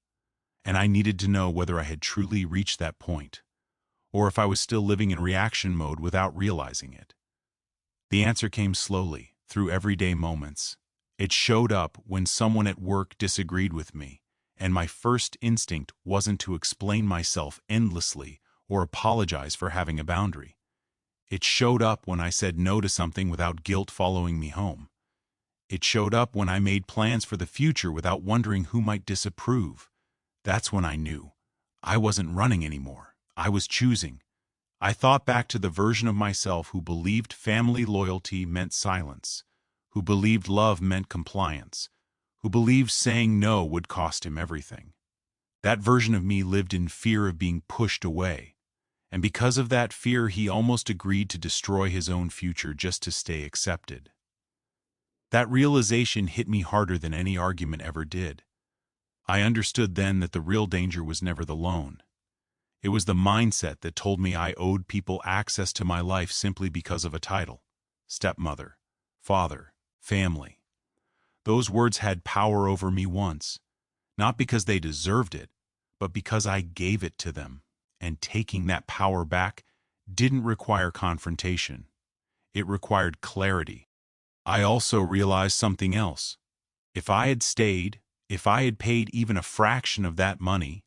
And I needed to know whether I had truly reached that point, or if I was still living in reaction mode without realizing it. The answer came slowly, through everyday moments. It showed up when someone at work disagreed with me, and my first instinct wasn't to explain myself endlessly or apologize for having a boundary. It showed up when I said no to something without guilt following me home. It showed up when I made plans for the future without wondering who might disapprove. That's when I knew. I wasn't running anymore. I was choosing. I thought back to the version of myself who believed family loyalty meant silence, who believed love meant compliance, who believed saying no would cost him everything. That version of me lived in fear of being pushed away, and because of that fear he almost agreed to destroy his own future just to stay accepted. That realization hit me harder than any argument ever did. I understood then that the real danger was never the loan. It was the mindset that told me I owed people access to my life simply because of a title. Stepmother, father, family. Those words had power over me once, not because they deserved it, but because I gave it to them, and taking that power back didn't require confrontation. It required clarity. I also realized something else. If I had stayed, if I had paid even a fraction of that money,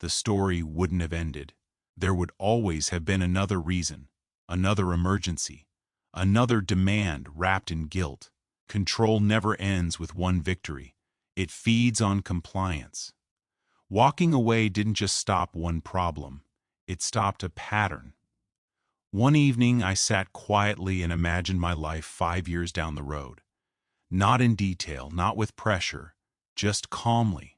the story wouldn't have ended. There would always have been another reason, another emergency, another demand wrapped in guilt. Control never ends with one victory. It feeds on compliance. Walking away didn't just stop one problem. It stopped a pattern. One evening, I sat quietly and imagined my life 5 years down the road. Not in detail, not with pressure, just calmly.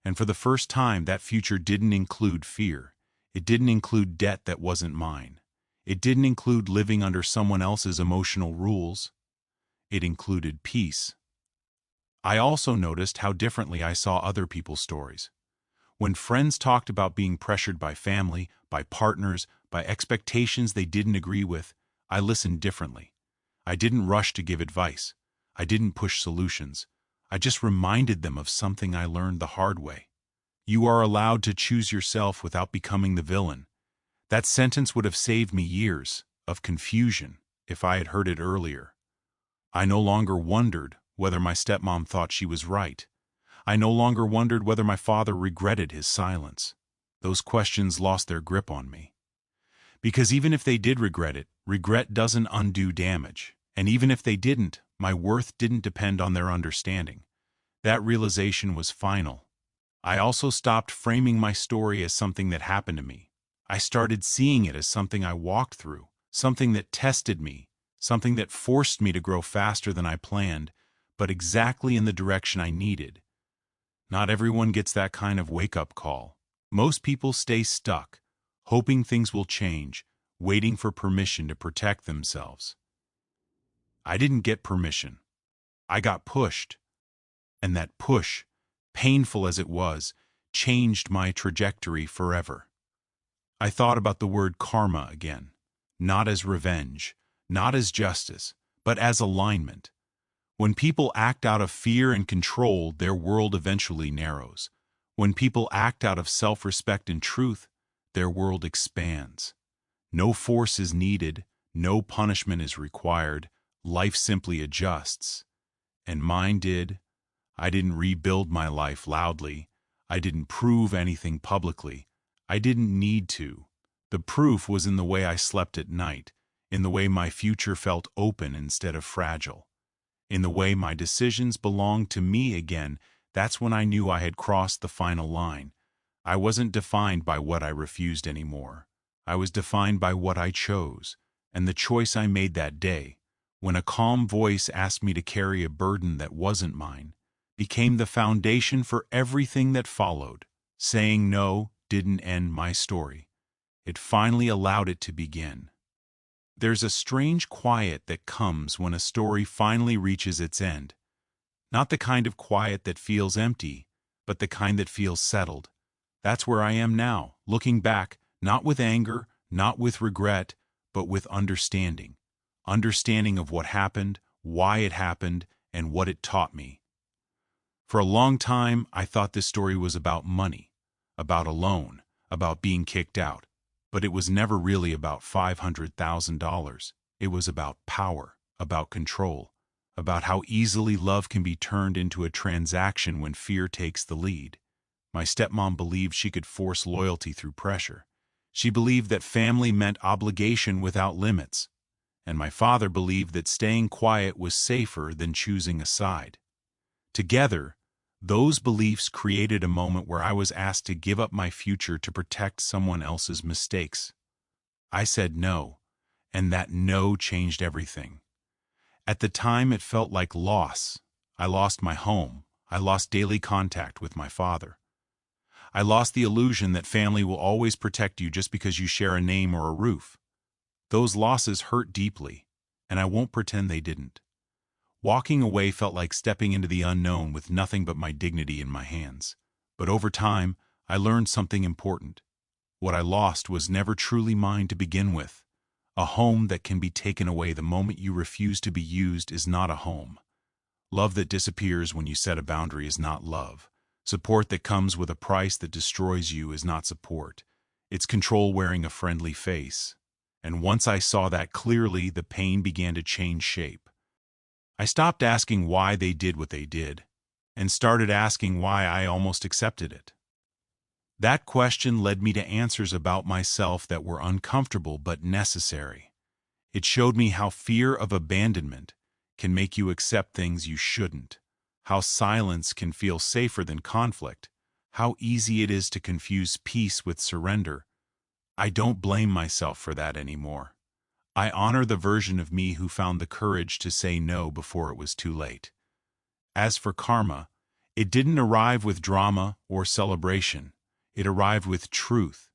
And for the first time, that future didn't include fear. It didn't include debt that wasn't mine. It didn't include living under someone else's emotional rules. It included peace. I also noticed how differently I saw other people's stories. When friends talked about being pressured by family, by partners, by expectations they didn't agree with, I listened differently. I didn't rush to give advice. I didn't push solutions. I just reminded them of something I learned the hard way. You are allowed to choose yourself without becoming the villain. That sentence would have saved me years of confusion if I had heard it earlier. I no longer wondered whether my stepmom thought she was right. I no longer wondered whether my father regretted his silence. Those questions lost their grip on me. Because even if they did regret it, regret doesn't undo damage. And even if they didn't, my worth didn't depend on their understanding. That realization was final. I also stopped framing my story as something that happened to me. I started seeing it as something I walked through, something that tested me, something that forced me to grow faster than I planned, but exactly in the direction I needed. Not everyone gets that kind of wake-up call. Most people stay stuck, hoping things will change, waiting for permission to protect themselves. I didn't get permission. I got pushed. And that push, painful as it was, changed my trajectory forever. I thought about the word karma again, not as revenge, not as justice, but as alignment. When people act out of fear and control, their world eventually narrows. When people act out of self-respect and truth, their world expands. No force is needed, no punishment is required, life simply adjusts. And mine did. I didn't rebuild my life loudly. I didn't prove anything publicly. I didn't need to. The proof was in the way I slept at night, in the way my future felt open instead of fragile. In the way my decisions belonged to me again. That's when I knew I had crossed the final line. I wasn't defined by what I refused anymore. I was defined by what I chose, and the choice I made that day when a calm voice asked me to carry a burden that wasn't mine, became the foundation for everything that followed. Saying no didn't end my story. It finally allowed it to begin. There's a strange quiet that comes when a story finally reaches its end. Not the kind of quiet that feels empty, but the kind that feels settled. That's where I am now, looking back, not with anger, not with regret, but with understanding. Understanding of what happened, why it happened, and what it taught me. For a long time, I thought this story was about money, about a loan, about being kicked out. But it was never really about $500,000. It was about power, about control, about how easily love can be turned into a transaction when fear takes the lead. My stepmom believed she could force loyalty through pressure. She believed that family meant obligation without limits. And my father believed that staying quiet was safer than choosing a side. Together, those beliefs created a moment where I was asked to give up my future to protect someone else's mistakes. I said no, and that no changed everything. At the time, it felt like loss. I lost my home. I lost daily contact with my father. I lost the illusion that family will always protect you just because you share a name or a roof. Those losses hurt deeply, and I won't pretend they didn't. Walking away felt like stepping into the unknown with nothing but my dignity in my hands. But over time, I learned something important. What I lost was never truly mine to begin with. A home that can be taken away the moment you refuse to be used is not a home. Love that disappears when you set a boundary is not love. Support that comes with a price that destroys you is not support. It's control wearing a friendly face. And once I saw that clearly, the pain began to change shape. I stopped asking why they did what they did, and started asking why I almost accepted it. That question led me to answers about myself that were uncomfortable but necessary. It showed me how fear of abandonment can make you accept things you shouldn't, how silence can feel safer than conflict, how easy it is to confuse peace with surrender. I don't blame myself for that anymore. I honor the version of me who found the courage to say no before it was too late. As for karma, it didn't arrive with drama or celebration. It arrived with truth.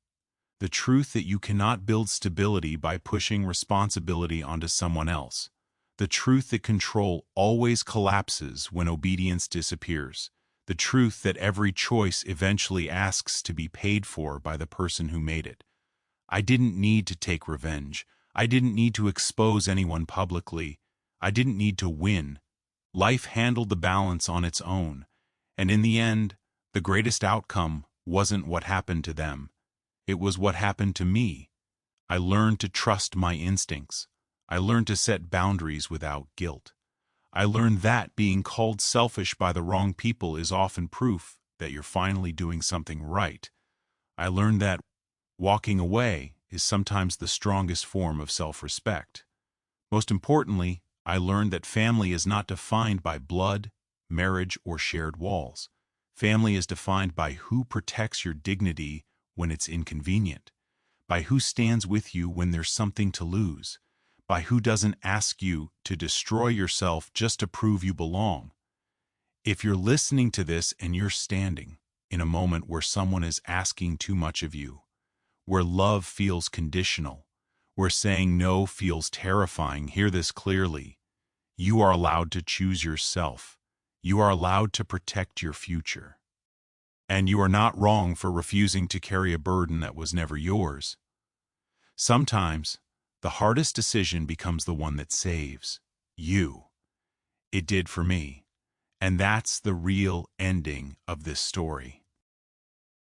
The truth that you cannot build stability by pushing responsibility onto someone else. The truth that control always collapses when obedience disappears. The truth that every choice eventually asks to be paid for by the person who made it. I didn't need to take revenge. I didn't need to expose anyone publicly. I didn't need to win. Life handled the balance on its own. And in the end, the greatest outcome wasn't what happened to them. It was what happened to me. I learned to trust my instincts. I learned to set boundaries without guilt. I learned that being called selfish by the wrong people is often proof that you're finally doing something right. I learned that walking away is sometimes the strongest form of self-respect. Most importantly, I learned that family is not defined by blood, marriage, or shared walls. Family is defined by who protects your dignity when it's inconvenient, by who stands with you when there's something to lose, by who doesn't ask you to destroy yourself just to prove you belong. If you're listening to this and you're standing in a moment where someone is asking too much of you, where love feels conditional, where saying no feels terrifying, hear this clearly. You are allowed to choose yourself. You are allowed to protect your future. And you are not wrong for refusing to carry a burden that was never yours. Sometimes, the hardest decision becomes the one that saves you. It did for me. And that's the real ending of this story.